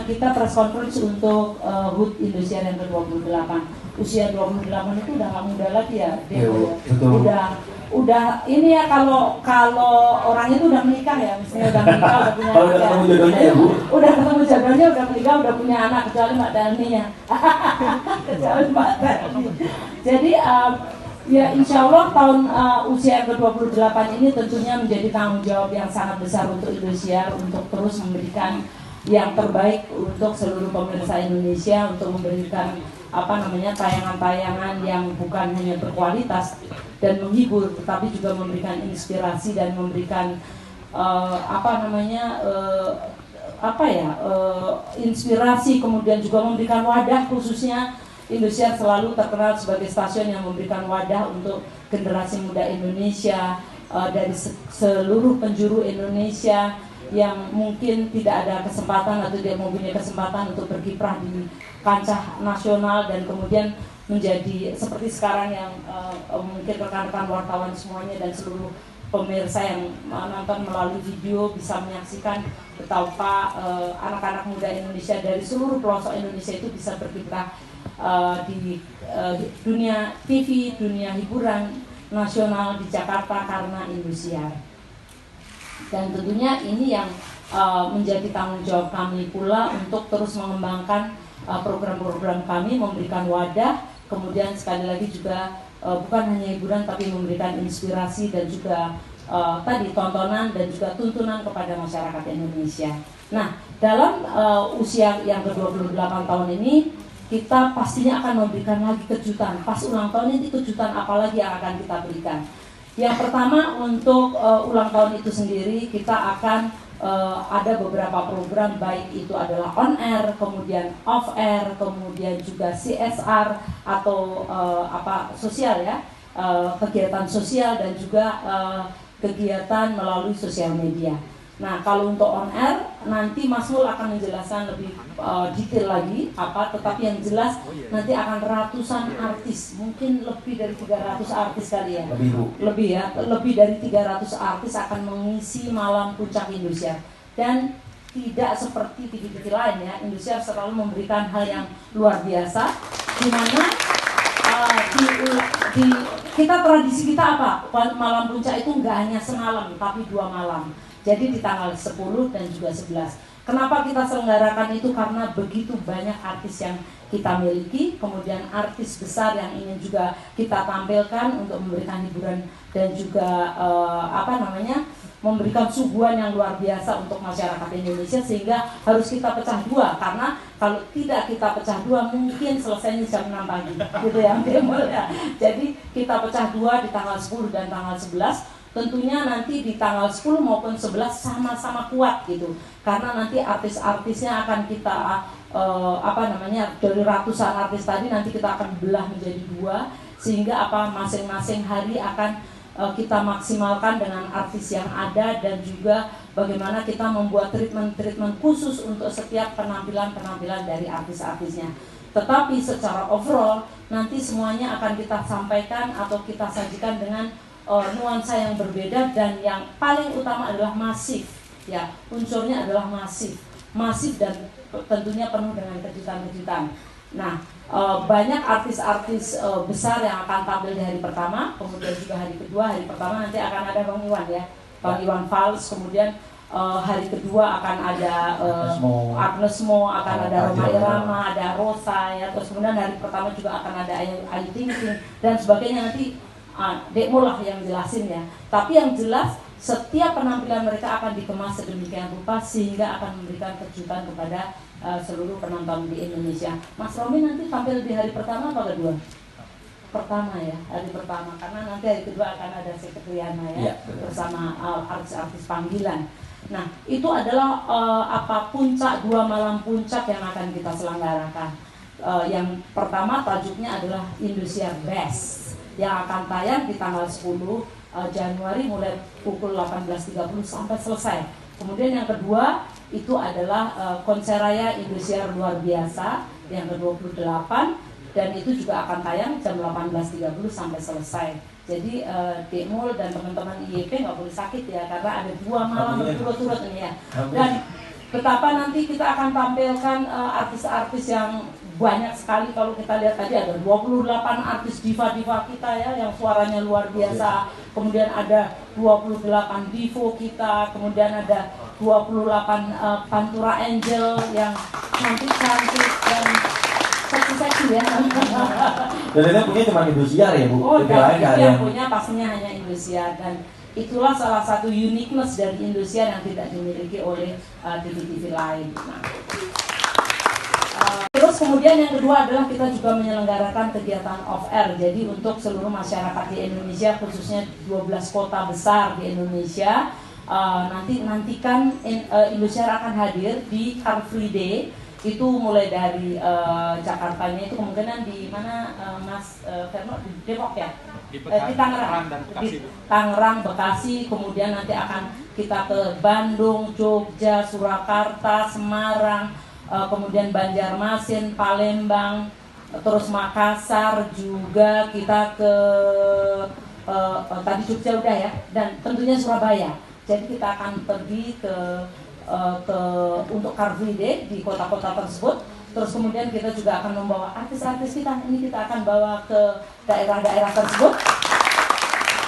kita press conference untuk HUT Indosiar yang ke-28. Usia 28 itu udah gak muda lagi ya. Udah ini ya, kalau orang itu udah menikah ya, misalnya udah menikah, udah punya anak. Udah ketemu jodohnya ya, Bu? Udah ketemu jodohnya, udah menikah, udah punya anak, kecuali Mbak Dani ya. Kecuali Mbak Dani. Jadi ya insya Allah tahun usia ke-28 ini tentunya menjadi tanggung jawab yang sangat besar untuk Indosiar, untuk terus memberikan yang terbaik untuk seluruh pemirsa Indonesia, untuk memberikan tayangan-tayangan yang bukan hanya berkualitas dan menghibur, tetapi juga memberikan inspirasi dan memberikan inspirasi, kemudian juga memberikan wadah. Khususnya Indosiar selalu terkenal sebagai stasiun yang memberikan wadah untuk generasi muda Indonesia dari seluruh penjuru Indonesia yang mungkin tidak ada kesempatan atau tidak mempunyai kesempatan untuk berkiprah di kancah nasional, dan kemudian menjadi seperti sekarang yang mungkin rekan-rekan wartawan semuanya dan seluruh pemirsa yang menonton melalui video bisa menyaksikan betapa anak-anak muda Indonesia dari seluruh pelosok Indonesia itu bisa berkiprah di dunia TV, dunia hiburan nasional di Jakarta karena Indosiar. Dan tentunya ini yang menjadi tanggung jawab kami pula untuk terus mengembangkan program-program kami, memberikan wadah, kemudian sekali lagi juga bukan hanya hiburan tapi memberikan inspirasi dan juga tadi tontonan dan juga tuntunan kepada masyarakat Indonesia. Nah, dalam usia yang ke-28 tahun ini kita pastinya akan memberikan lagi kejutan. Pas ulang tahun ini kejutan apa lagi yang akan kita berikan? Yang pertama, untuk ulang tahun itu sendiri kita akan ada beberapa program, baik itu adalah on air, kemudian off air, kemudian juga CSR atau sosial ya, kegiatan sosial dan juga kegiatan melalui sosial media. Nah, kalau untuk on air nanti Mas Mul akan menjelaskan lebih detail lagi tetapi yang jelas nanti akan ratusan artis, mungkin lebih dari 300 artis kali ya. Lebih dari 300 artis akan mengisi malam puncak Indosiar. Dan tidak seperti TV-TV lain ya, Indosiar selalu memberikan hal yang luar biasa, di mana tradisi kita malam puncak itu nggak hanya semalam tapi 2 malam. Jadi di tanggal 10 dan juga 11. Kenapa kita selenggarakan itu? Karena begitu banyak artis yang kita miliki, kemudian artis besar yang ingin juga kita tampilkan untuk memberikan hiburan dan juga memberikan suguhan yang luar biasa untuk masyarakat Indonesia, sehingga harus kita pecah dua, karena kalau tidak kita pecah dua mungkin selesainya jam 6 pagi gitu ya. Jadi kita pecah dua di tanggal 10 dan tanggal 11. Tentunya nanti di tanggal 10 maupun 11 sama-sama kuat gitu, karena nanti artis-artisnya akan kita dari ratusan artis tadi nanti kita akan belah menjadi 2, sehingga masing-masing hari akan kita maksimalkan dengan artis yang ada, dan juga bagaimana kita membuat treatment khusus untuk setiap penampilan dari artis-artisnya. Tetapi secara overall nanti semuanya akan kita sampaikan atau kita sajikan dengan nuansa yang berbeda, dan yang paling utama adalah masif ya, unsurnya adalah masif dan tentunya penuh dengan kejutan-kejutan. Nah, banyak artis-artis besar yang akan tampil di hari pertama, kemudian juga hari kedua. Hari pertama nanti akan ada Bang Iwan ya, Bang Iwan Fals, kemudian hari kedua akan ada Agnes Mo, akan ada Roma Irama, ada Rosa ya, terus kemudian hari pertama juga akan ada Ayu Ting Ting dan sebagainya. Nanti Dekmo lah yang jelasin ya. Tapi yang jelas setiap penampilan mereka akan dikemas sedemikian rupa sehingga akan memberikan kejutan kepada seluruh penonton di Indonesia. Mas Romi nanti tampil di hari pertama apa kedua? Pertama ya, hari pertama, karena nanti hari kedua akan ada Sekretariana ya, bersama artis-artis panggilan. Nah, itu adalah puncak 2 malam puncak yang akan kita selenggarakan. Yang pertama tajuknya adalah Indosiar Best, yang akan tayang di tanggal 10 Januari mulai pukul 18.30 sampai selesai. Kemudian yang kedua itu adalah konser raya Indosiar luar biasa yang ke-28, dan itu juga akan tayang jam 18.30 sampai selesai. Jadi Dekmul dan teman-teman IYP nggak boleh sakit ya, karena ada 2 malam berturut-turut ini ya. Dan betapa nanti kita akan tampilkan artis-artis yang banyak sekali. Kalau kita lihat tadi ada 28 artis diva-diva kita ya yang suaranya luar biasa. Kemudian ada 28 divo kita, kemudian ada 28 Pantura Angel yang cantik-cantik dan seksi-seksi ya. Dan itu punya cuma Indosiar ya Bu? Oh, dan itu yang punya pastinya hanya Indosiar, dan itulah salah satu uniqueness dari Indosiar yang tidak dimiliki oleh TV-TV lain. Nah, terus kemudian yang kedua adalah kita juga menyelenggarakan kegiatan off-air. Jadi untuk seluruh masyarakat di Indonesia, khususnya 12 kota besar di Indonesia, nantikan Indosiar akan hadir di Car Free Day. Itu mulai dari Jakartanya itu kemungkinan di mana Mas Verno, di Depok ya? Di Tangerang, di Tangerang, Bekasi, kemudian nanti akan kita ke Bandung, Jogja, Surakarta, Semarang, kemudian Banjarmasin, Palembang, terus Makassar, juga kita ke tadi Jogja udah ya, dan tentunya Surabaya. Jadi kita akan pergi untuk Car Free Day di kota-kota tersebut. Terus kemudian kita juga akan membawa artis-artis kita. Ini kita akan bawa ke daerah-daerah tersebut,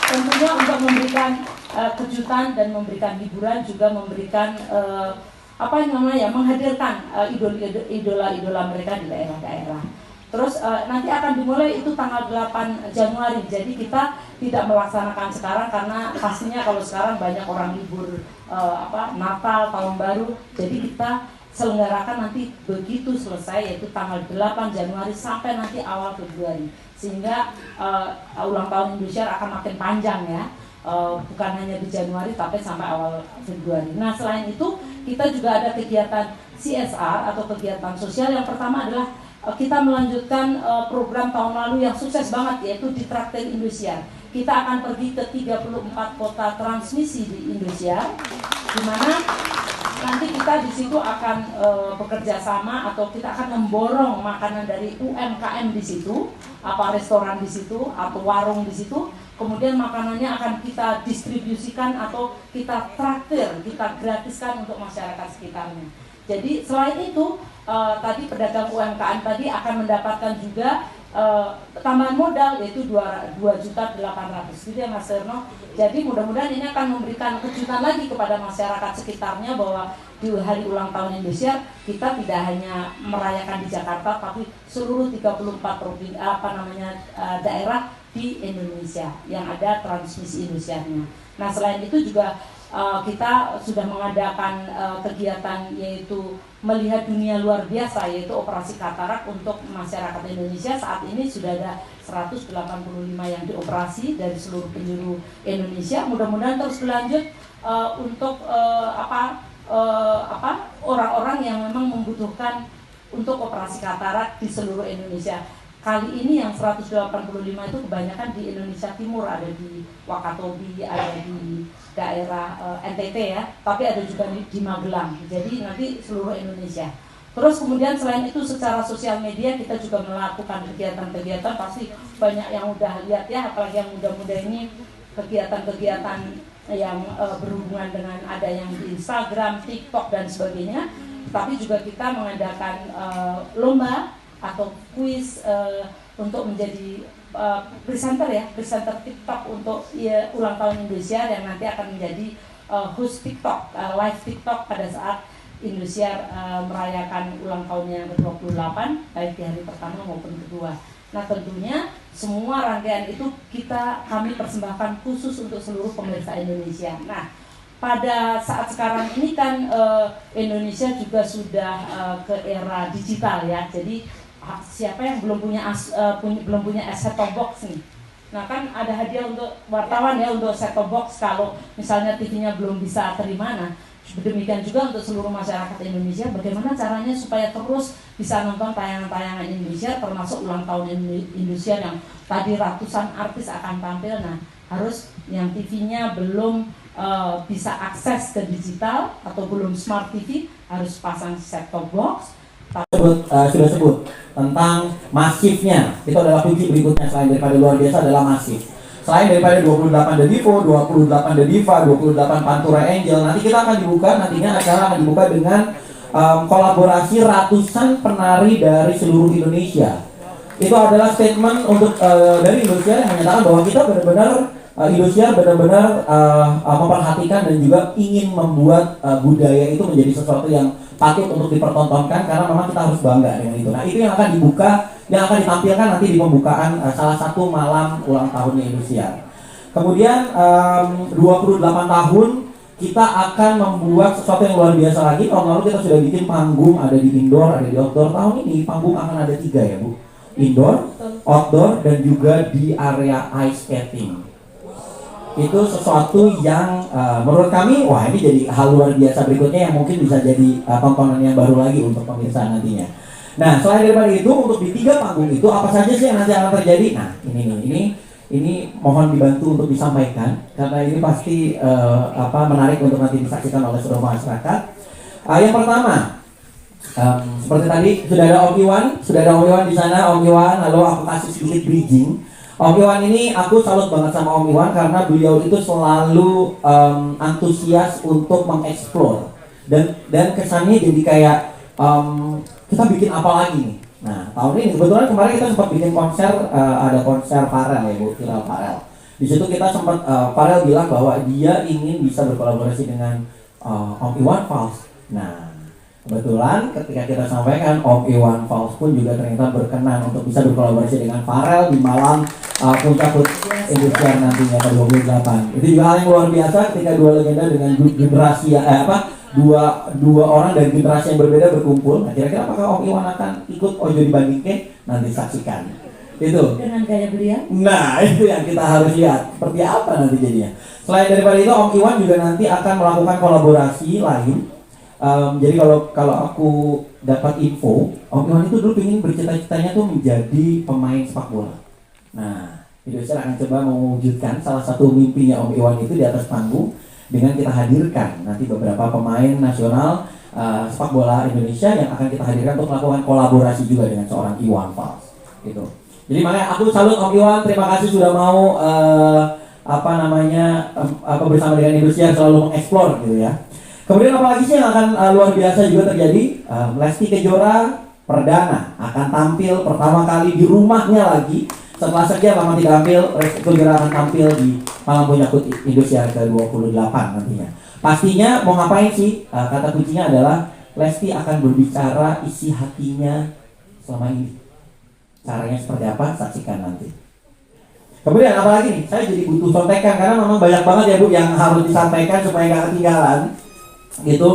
tentunya untuk memberikan kejutan dan memberikan hiburan, juga memberikan menghadirkan idola-idola mereka di daerah-daerah. Terus nanti akan dimulai itu tanggal 8 Januari. Jadi kita tidak melaksanakan sekarang karena pastinya kalau sekarang banyak orang libur Natal, Tahun Baru. Jadi kita selenggarakan nanti begitu selesai, yaitu tanggal 8 Januari sampai nanti awal Februari. Sehingga ulang tahun Indosiar akan makin panjang ya. Bukan hanya di Januari tapi sampai awal Februari. Nah, selain itu kita juga ada kegiatan CSR atau kegiatan sosial. Yang pertama adalah kita melanjutkan program tahun lalu yang sukses banget, yaitu di Traktir Indosiar. Kita akan pergi ke 34 kota transmisi di Indosiar, di mana nanti kita di situ akan bekerja sama atau kita akan memborong makanan dari UMKM di situ, apa restoran di situ atau warung di situ. Kemudian makanannya akan kita distribusikan atau kita traktir, kita gratiskan untuk masyarakat sekitarnya. Jadi selain itu tadi pedagang UMKM tadi akan mendapatkan juga tambahan modal, yaitu 2.800.000 gitu ya Mas Erno. Jadi mudah-mudahan ini akan memberikan kejutan lagi kepada masyarakat sekitarnya bahwa di hari ulang tahun Indosiar kita tidak hanya merayakan di Jakarta tapi seluruh 34 daerah di Indonesia yang ada transmisi Indosiarnya. Nah, selain itu juga kita sudah mengadakan kegiatan yaitu melihat dunia luar biasa, yaitu operasi katarak untuk masyarakat Indonesia. Saat ini sudah ada 185 yang dioperasi dari seluruh penjuru Indonesia. Mudah-mudahan terus berlanjut untuk orang-orang yang memang membutuhkan untuk operasi katarak di seluruh Indonesia. Kali ini yang 185 itu kebanyakan di Indonesia Timur, ada di Wakatobi, ada di daerah NTT ya, tapi ada juga di Magelang. Jadi nanti seluruh Indonesia. Terus kemudian selain itu secara sosial media kita juga melakukan kegiatan-kegiatan, pasti banyak yang udah lihat ya, apalagi yang muda-muda ini, kegiatan-kegiatan yang berhubungan dengan ada yang di Instagram, TikTok dan sebagainya. Tapi juga kita mengadakan lomba atau kuis untuk menjadi presenter TikTok untuk ulang tahun Indosiar yang nanti akan menjadi host TikTok, live TikTok pada saat Indosiar merayakan ulang tahun yang ke-28 baik di hari pertama maupun kedua. Nah, tentunya semua rangkaian itu kami persembahkan khusus untuk seluruh pemirsa Indonesia. Nah, pada saat sekarang ini kan Indonesia juga sudah ke era digital ya. Jadi siapa yang belum punya set-top box nih? Nah, kan ada hadiah untuk wartawan ya, untuk set-top box kalau misalnya TV-nya belum bisa terima. Nah, demikian juga untuk seluruh masyarakat Indonesia, bagaimana caranya supaya terus bisa nonton tayangan-tayangan Indonesia, termasuk ulang tahun Indonesia yang tadi ratusan artis akan tampil. Nah, harus yang TV-nya belum bisa akses ke digital atau belum smart TV harus pasang set-top box. Sudah sebut tentang masifnya, itu adalah kunci berikutnya selain daripada luar biasa adalah masif. Selain daripada 28 The Divo, 28 The Diva, 28 Pantura Angel, nanti kita akan dibuka, nantinya acara akan dibuka dengan kolaborasi ratusan penari dari seluruh Indonesia. Itu adalah statement untuk dari Indosiar yang menyatakan bahwa kita benar-benar Indosiar benar-benar memperhatikan dan juga ingin membuat budaya itu menjadi sesuatu yang patut untuk dipertontonkan, karena memang kita harus bangga dengan itu. Nah, itu yang akan dibuka, yang akan ditampilkan nanti di pembukaan salah satu malam ulang tahunnya Indosiar. Kemudian 28 tahun kita akan membuat sesuatu yang luar biasa lagi. Tahun lalu kita sudah bikin panggung, ada di indoor, ada di outdoor. Tahun ini panggung akan ada 3 ya Bu, indoor, outdoor, dan juga di area ice skating. Itu sesuatu yang menurut kami, wah ini jadi hal luar biasa berikutnya yang mungkin bisa jadi tontonan yang baru lagi untuk pemirsa nantinya. Nah, selain daripada itu, untuk di 3 panggung itu apa saja sih yang nanti akan terjadi? Nah, ini mohon dibantu untuk disampaikan karena ini pasti menarik untuk nanti disaksikan oleh seluruh masyarakat. Yang pertama, seperti tadi sudah ada Om Iwan di sana. Om Iwan, halo, aku kasih sedikit bridging. Om Iwan ini aku salut banget sama Om Iwan karena beliau itu selalu antusias untuk mengeksplor dan kesannya jadi kayak kita bikin apa lagi nih. Nah, tahun ini kebetulan kemarin kita sempat bikin konser, ada konser Farel ya Bu, viral Farel. Di situ kita sempat Farel bilang bahwa dia ingin bisa berkolaborasi dengan Om Iwan Fals. Nah, kebetulan ketika kita sampaikan, Om Iwan Fals pun juga ternyata berkenan untuk bisa berkolaborasi dengan Farel di malam puncak Indosiar nantinya ke-28. Itu juga hal yang luar biasa ketika 2 legenda dengan generasi dua orang dari generasi yang berbeda berkumpul. Nah, kira-kira apakah Om Iwan akan ikut Ojo Dibandingke? Nanti saksikan. Itu. Dengan gaya beliau. Nah, itu yang kita harus lihat. Seperti apa nanti jadinya. Selain daripada itu, Om Iwan juga nanti akan melakukan kolaborasi lain. Jadi kalau aku dapat info, Om Iwan itu dulu ingin bercita-citanya tuh menjadi pemain sepak bola. Nah, Indosiar akan coba mewujudkan salah satu mimpinya Om Iwan itu di atas panggung dengan kita hadirkan nanti beberapa pemain nasional sepak bola Indonesia yang akan kita hadirkan untuk melakukan kolaborasi juga dengan seorang Iwan Fals. Gitu. Jadi makanya aku salut Om Iwan, terima kasih sudah mau bersama dengan Indosiar selalu mengeksplor gitu ya. Kemudian apalagi sih yang akan luar biasa juga terjadi? Lesti Kejora perdana akan tampil pertama kali di rumahnya lagi. Setelah sekian lama tidak tampil, Lesti Kejora akan tampil di malam puncak Indosiar ke-28 nantinya. Pastinya mau ngapain sih? Kata kuncinya adalah Lesti akan berbicara isi hatinya selama ini. Caranya seperti apa? Saksikan nanti. Kemudian apalagi nih? Saya jadi butuh contekan karena memang banyak banget ya Bu yang harus disampaikan supaya nggak ketinggalan. Gitu.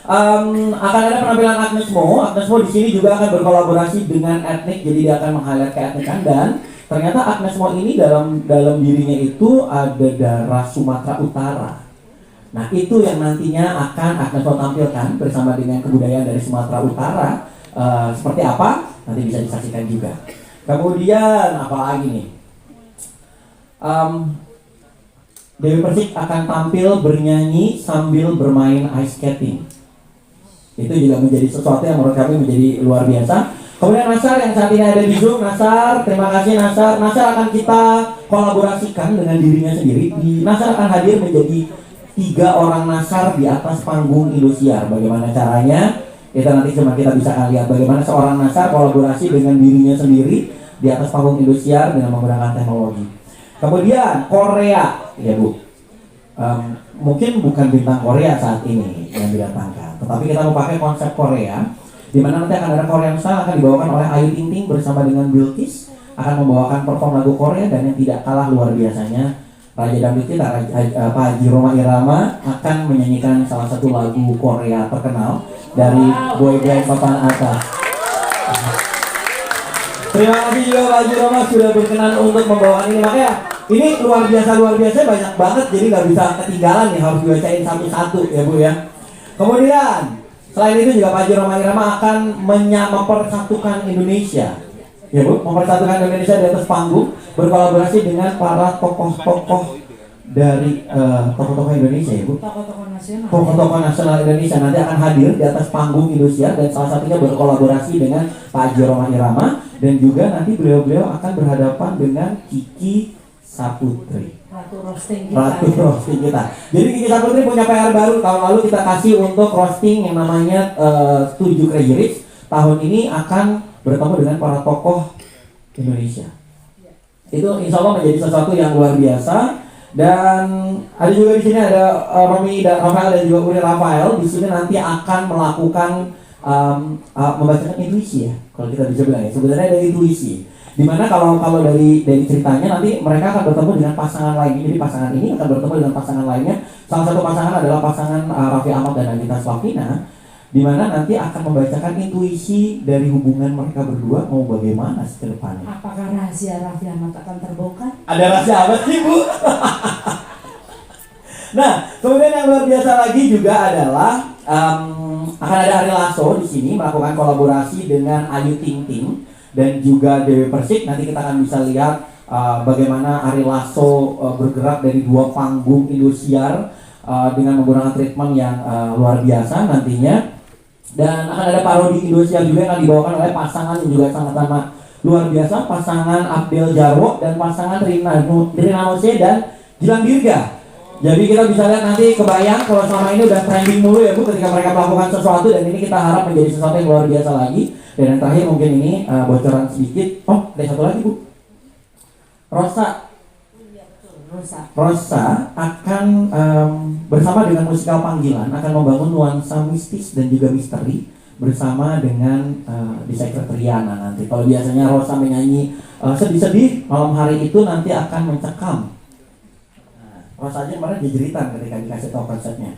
Akan ada penampilan Agnes Mo. Agnes Mo di sini juga akan berkolaborasi dengan etnik, jadi dia akan meng-highlight keetnikan, dan ternyata Agnes Mo ini dalam dirinya itu ada darah Sumatera Utara. Nah, itu yang nantinya akan Agnes Mo tampilkan bersama dengan kebudayaan dari Sumatera Utara. Seperti apa? Nanti bisa disaksikan juga. Kemudian apalagi nih? Dewi Persik akan tampil bernyanyi sambil bermain ice skating. Itu juga menjadi sesuatu yang menurut kami menjadi luar biasa. Kemudian Nasar yang saat ini ada di Zoom. Nasar, terima kasih Nasar. Nasar akan kita kolaborasikan dengan dirinya sendiri. Nasar akan hadir menjadi 3 orang Nasar di atas panggung Indosiar. Bagaimana caranya? Kita nanti cuma kita bisa lihat bagaimana seorang Nasar kolaborasi dengan dirinya sendiri di atas panggung Indosiar dengan menggunakan teknologi. Kemudian Korea, ya Bu. Mungkin bukan bintang Korea saat ini yang didatangkan, tetapi kita mau pakai konsep Korea, di mana nanti akan ada Korean Style akan dibawakan oleh Ayu Ting Ting bersama dengan Bilkis, akan membawakan perform lagu Korea, dan yang tidak kalah luar biasanya Raja Dangdut kita, Pak Haji Roma Irama akan menyanyikan salah satu lagu Korea terkenal dari boyband papan atas. Terima kasih juga Pak Haji Roma sudah berkenan untuk membawakan ini. Makanya ini luar biasa banyak banget, jadi nggak bisa ketinggalan nih, harus dibacain satu-satu ya Bu ya. Kemudian selain itu juga Pak Haji Roma Irama akan mempersatukan Indonesia. Ya Bu, mempersatukan Indonesia di atas panggung, berkolaborasi dengan para tokoh-tokoh dari tokoh-tokoh Indonesia ya Bu. Tokoh-tokoh nasional Indonesia nanti akan hadir di atas panggung Indosiar, dan salah satunya berkolaborasi dengan Pak Haji Roma Irama, dan juga nanti beliau-beliau akan berhadapan dengan Kiki Saputri. Ratu roasting kita. Ratu roasting kita. Jadi Kiki Saputri punya PR baru. Tahun lalu kita kasih untuk roasting yang namanya 7 Crazy Rich. Tahun ini akan bertemu dengan para tokoh Indonesia. Itu insya Allah menjadi sesuatu yang luar biasa. Dan ada juga di sini ada Romi dan Rafael dan juga Uri Rafael. Di sini nanti akan melakukan membacakan intuisi ya. Kalau kita bisa bilang ya, sebenarnya ada intuisi. Dimana kalau dari ceritanya nanti mereka akan bertemu dengan pasangan lain. Jadi pasangan ini akan bertemu dengan pasangan lainnya. Salah satu pasangan adalah pasangan Raffi Ahmad dan Anita Slavina. Dimana nanti akan membacakan intuisi dari hubungan mereka berdua mau bagaimana ke depannya. Apakah rahasia Raffi Ahmad akan terbongkar? Ada rahasia apa sih, Bu? Nah, kemudian yang luar biasa lagi juga adalah akan ada Ari Lasso di sini melakukan kolaborasi dengan Ayu Ting Ting dan juga Dewi Persik. Nanti kita akan bisa lihat bagaimana Ari Lasso bergerak dari 2 panggung Indosiar dengan menggunakan treatment yang luar biasa nantinya. Dan akan ada parodi Indosiar juga yang akan dibawakan oleh pasangan yang juga sangat-sangat luar biasa, pasangan Abdel Jarwo dan pasangan Rina Nose dan Gilang Dirga. Jadi kita bisa lihat nanti kebayang kalau selama ini udah trending mulu ya Bu ketika mereka melakukan sesuatu, dan ini kita harap menjadi sesuatu yang luar biasa lagi. Dan yang terakhir mungkin ini bocoran sedikit. Oh, ada satu lagi Bu. Rosa akan bersama dengan musikal panggilan akan membangun nuansa mistis dan juga misteri bersama dengan desainer Triana nanti. Kalau biasanya Rosa menyanyi sedih-sedih, malam hari itu nanti akan mencekam. Rosa aja kemarin dijeritan ketika dikasih tahu konsepnya.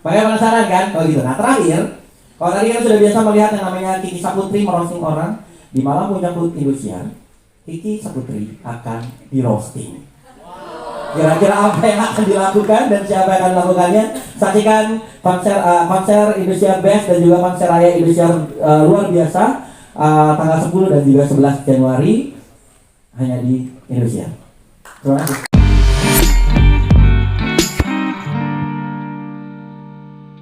Makanya penasaran kan? Kalau gitu. Nah terakhir, kalau tadi kita sudah biasa melihat yang namanya Kiki Saputri merosting orang di malam puncak Indosiar, Kiki Saputri akan di roasting. Kira-kira apa yang akan dilakukan dan siapa yang akan melakukannya? Saksikan konser Indosiar Best dan juga konser raya Indosiar luar biasa tanggal 10 dan juga 11 Januari hanya di Indosiar. Terima kasih.